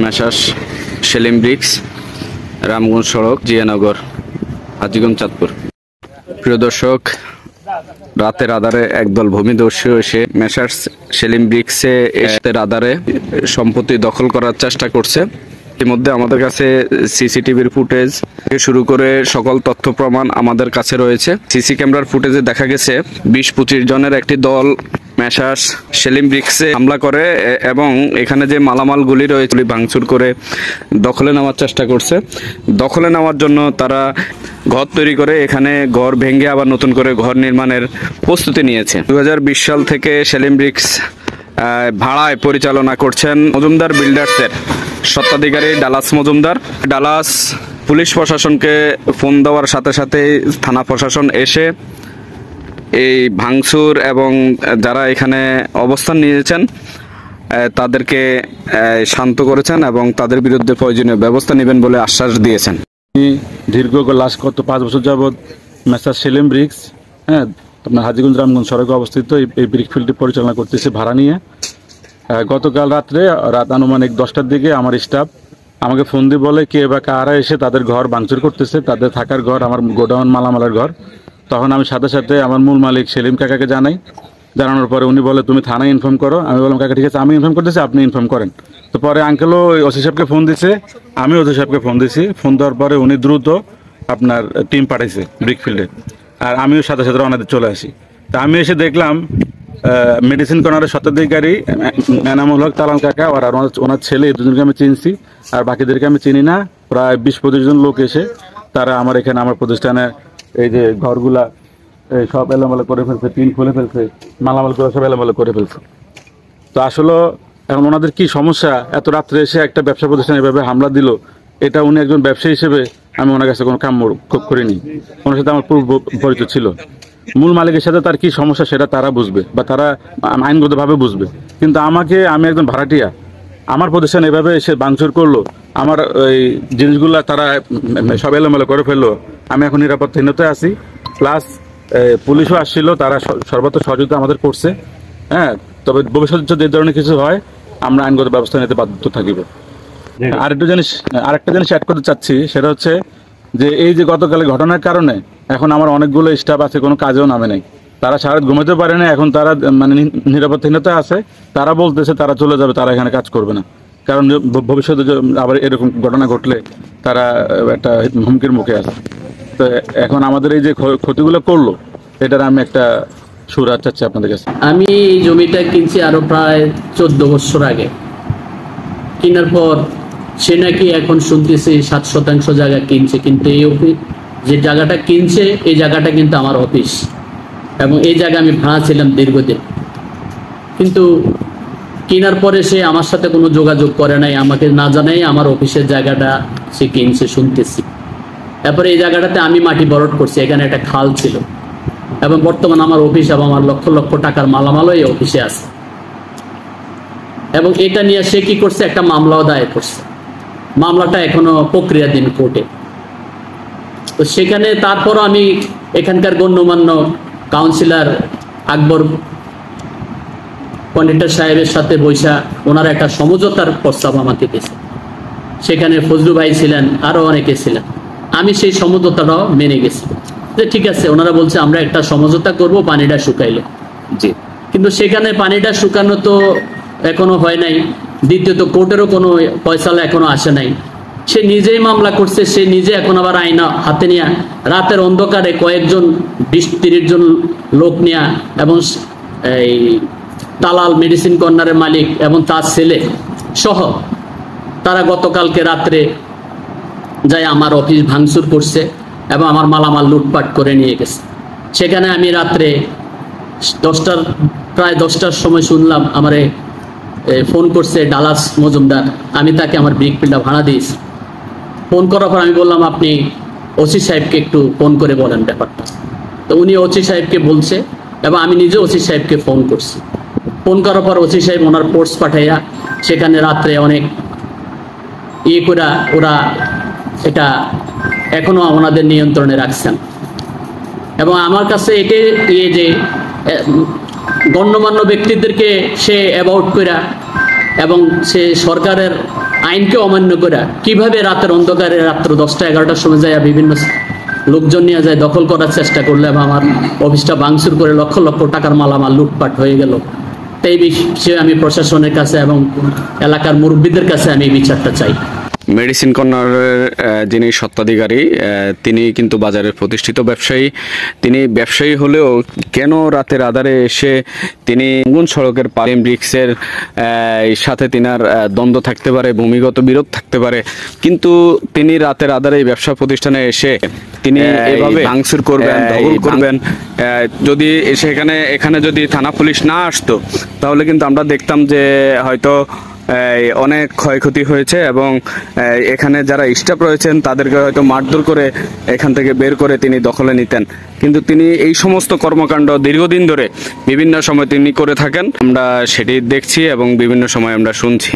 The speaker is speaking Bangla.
মেসার্স সেলিম ব্রিক্স, রামগঞ্জ সড়ক, জিয়ানগর, হাজীগঞ্জ, চাঁদপুর। প্রিয় দর্শক, রাতের আধারে একদল ভূমিদস্যু এসে মেসার্স সেলিম ব্রিক্সে আধারে সম্পত্তি দখল করার চেষ্টা করছে। ইতিমধ্যে আমাদের কাছে সিসিটিভির ফুটেজ থেকে শুরু করে সকল তথ্য প্রমাণ আমাদের কাছে রয়েছে। সিসি ক্যামেরার ফুটেজে দেখা গেছে 20-25 জনের একটি দল মেসার্স সেলিম ব্রিক্সে হামলা করে এবং এখানে যে মালামালগুলি রয়েছে ভাঙচুর করে দখলে নেওয়ার চেষ্টা করছে। দখলে নেওয়ার জন্য তারা ঘর তৈরি করে এখানে ঘর ভেঙে আবার নতুন করে ঘর নির্মাণের প্রস্তুতি নিয়েছে। 2020 সাল থেকে সেলিম ব্রিক্স ভাড়ায় পরিচালনা করছেন মজুমদার বিল্ডার্সের স্বত্বাধিকারী ডালাস মজুমদার। ডালাস পুলিশ প্রশাসনকে ফোন দেওয়ার সাথে সাথে থানা প্রশাসন এসে এই ভাঙচুর এবং যারা এখানে অবস্থান নিয়েছেন তাদেরকে শান্ত করেছেন এবং তাদের বিরুদ্ধে প্রয়োজনীয় ব্যবস্থা নেবেন বলে আশ্বাস দিয়েছেন। দীর্ঘ লাস্ট 5 বছর যাবৎ মেসার্স সেলিম ব্রিক্স আপনার হাজীগঞ্জ রামগঞ্জ সড়কে অবস্থিত এই ব্রিক ফিল্ডটি পরিচালনা করতেছে ভাড়া নিয়ে। গতকাল রাত আনুমানিক 10টার দিকে আমার স্টাফ আমাকে ফোন দিয়ে বলে কে বা কারা এসে তাদের ঘর ভাঙচুর করতেছে, তাদের থাকার ঘর, আমার গোডাউন মালামালের ঘর। তখন আমি সাথে সাথে আমার মূল মালিক সেলিম কাকাকে জানানোর পরে উনি বলে তুমি থানায় ইনফর্ম করো। আমি বললাম কাকা ঠিক আছে, আমি ইনফর্ম করতেছি, আপনি ইনফর্ম করেন। তো পরে আঙ্কেলও ওসি সাহেবকে ফোন দিছে, আমি ওসি সাহেবকে ফোন দিছি। ফোন দেওয়ার পরে উনি দ্রুত আপনার টিম পাঠাইছে ব্রিক ফিল্ডে, আর আমিও সাথে সাথে রওনাতে চলে আসি। তা আমি এসে দেখলাম মেডিসিন কর্নারের স্বত্বাধিকারী এনামুল হক তালাল কাকা আর ওনার ছেলে, এই দুজনকে আমি চিনছি, আর বাকিদেরকে আমি চিনি না। প্রায় 20-25 জন লোক এসে তারা আমার এখানে আমার প্রতিষ্ঠানে এই যে ঘরগুলা সব এলোমেলো করে ফেলছে, টিন খুলে ফেলছে, মালামালগুলো সব এলোমেলো করে ফেলছে। তো আসলে এখন ওনাদের কি সমস্যা, এত রাত্রে এসে একটা ব্যবসা প্রতিষ্ঠানে এভাবে হামলা দিল, এটা উনি একজন ব্যবসায়ী হিসেবে আমি ওনার কাছে কোনো কাম্য করিনি। ওনার সাথে আমার পূর্ব পরিচয় ছিল। মূল মালিকের সাথে তার কি সমস্যা সেটা তারা বুঝবে বা তারা আইনগতভাবে বুঝবে, কিন্তু আমি একজন ভাড়াটিয়া, আমার প্রতিষ্ঠান এভাবে এসে ভাঙচুর করলো, আমার ওই জিনিসগুলো তারা সব এলোমেলো করে ফেললো। আমি এখন নিরাপত্তাহীনতায় আছি। প্লাস পুলিশও আসছিল, তারা সর্বত্র সহযোগিতা আমাদের করছে। তবে ভবিষ্যতে যদি এই ধরনের কিছু হয় আমরা আইনগত ব্যবস্থা নিতে বাধ্য থাকিব। আরেকটা জিনিস অ্যাড করতে চাচ্ছি, সেটা হচ্ছে যে এই যে গতকালের ঘটনার কারণে এখন আমার অনেকগুলো স্টাফ আছে, কোনো কাজেও নামে নাই। তারা সারা রাত ঘুমাতে পারে না, এখন তারা মানে নিরাপত্তাহীনতা আছে। তারা বলতেছে তারা চলে যাবে, তারা এখানে কাজ করবে না, কারণ ভবিষ্যতে আবার এরকম ঘটনা ঘটলে তারা একটা হুমকির মুখে আছে। তো এখন আমাদের এই যে ক্ষতিগুলো করলো, এটার আমি একটা সুরাত চাচ্ছি আপনাদের কাছে। আমি এই জমিটা কিনছি আরো প্রায় 14 বছর আগে। কেনার পর সে নাকি এখন শুনতেছি 7% জায়গা কিনছে, কিন্তু এই যে জায়গাটা কিনছে এই জায়গাটা কিন্তু আমার অফিস, এবং এই জায়গা আমি ভাড়া ছিলাম দীর্ঘদিন। কিন্তু কেনার পরে সে আমার সাথে কোনো যোগাযোগ করে নাই, আমাকে না জানাই আমার অফিসের জায়গাটা সে কিনছে শুনতেছি। তারপরে এই জায়গাটাতে আমি মাটি ভরাট করছি, এখানে একটা খাল ছিল, এবং বর্তমান আমার অফিস এবং আমার লক্ষ লক্ষ টাকার মালামালও এই অফিসে আছে। এবং এটা নিয়ে সে কি করছে, একটা মামলাও দায়ের করছে। মামলাটা এখনো প্রক্রিয়াধীন কোর্টে। তো সেখানে তারপর আমি এখানকার গণ্যমান্য কাউন্সিলর আকবর কন্ডাক্টর সাহেবের সাথে বৈশা ওনারা একটা সমঝোতার প্রস্তাব আমাকে দিয়েছে। সেখানে ফজলু ভাই ছিলেন, আরো অনেকে ছিলেন। আমি সেই সমঝোতাটাও মেনে গেছি যে ঠিক আছে, ওনারা বলছে আমরা একটা সমঝোতা করব পানিটা শুকাইলে। জি, কিন্তু সেখানে পানিটা শুকানো তো এখনো হয় নাই। দ্বিতীয়ত কোর্টেরও কোনো ফয়সালা এখনো আসে নাই। সে নিজেই মামলা করছে, সে নিজে এখন আবার আইন হাতে নিয়ে রাতের অন্ধকারে কয়েকজন 20-30 জন লোক নিয়ে, এবং এই দালাল মেডিসিন কর্নারের মালিক এবং তার ছেলে সহ তারা গতকালকে রাত্রে যায় আমার অফিস ভাঙচুর করছে এবং আমার মালামাল লুটপাট করে নিয়ে গেছে। সেখানে আমি রাত্রে প্রায় 10টার সময় শুনলাম আমারে ফোন করছে ডালাস মজুমদার। আমি তাকে আমার ব্রিক ফিল্ডটা ভাড়া দিয়েছি। ফোন করার পর আমি বললাম আপনি ওসি সাহেবকে একটু ফোন করে বলেন ব্যাপারটা। তো উনি ওসি সাহেবকে বলছে, এবং আমি নিজে ওসি সাহেবকে ফোন করছি। ফোন করার পর ওসি সাহেব ওনার ফোর্স পাঠাইয়া সেখানে রাত্রে অনেক করে ওরা এটা এখনো ওনাদের নিয়ন্ত্রণে রাখছেন। এবং আমার কাছে এটাই যে গণ্যমান্য ব্যক্তিদেরকে সে অ্যাবাউট করা এবং সে সরকারের আইনকে অমান্য করে কিভাবে রাতের অন্ধকারে রাত্র 10টা 11টার সময় যায় বিভিন্ন লোকজন নিয়ে যায় দখল করার চেষ্টা করলে এবং আমার অফিসটা ভাঙচুর করে লক্ষ লক্ষ টাকার মালামাল লুটপাট হয়ে গেল। এই বিষয়ে আমি প্রশাসনের কাছে এবং এলাকার মুরব্বীদের কাছে আমি বিচারটা চাই। মেডিসিন কর্নারের যিনি স্বত্বাধিকারী তিনি কিন্তু বাজারের প্রতিষ্ঠিত ব্যবসায়ী। তিনি ব্যবসায়ী হলেও কেন রাতের আধারে এসে তিনি রামগঞ্জ সড়কের পারেম ব্রিক্সের সাথে তিনার দ্বন্দ্ব থাকতে পারে, ভূমিগত বিরোধ থাকতে পারে, কিন্তু তিনি রাতের আধারে এই ব্যবসা প্রতিষ্ঠানে এসে তিনি এভাবে ভাঙচুর করবেন, দখল করবেন। যদি এখানে যদি থানা পুলিশ না আসতো তাহলে কিন্তু আমরা দেখতাম যে হয়তো অনেক ক্ষয়ক্ষতি হয়েছে এবং এখানে যারা স্টাফ রয়েছেন তাদেরকে হয়তো মারধর করে এখান থেকে বের করে তিনি দখলে নিতেন। কিন্তু তিনি এই সমস্ত কর্মকাণ্ড দীর্ঘদিন ধরে বিভিন্ন সময় তিনি করে থাকেন, আমরা সেটি দেখছি এবং বিভিন্ন সময় আমরা শুনছি।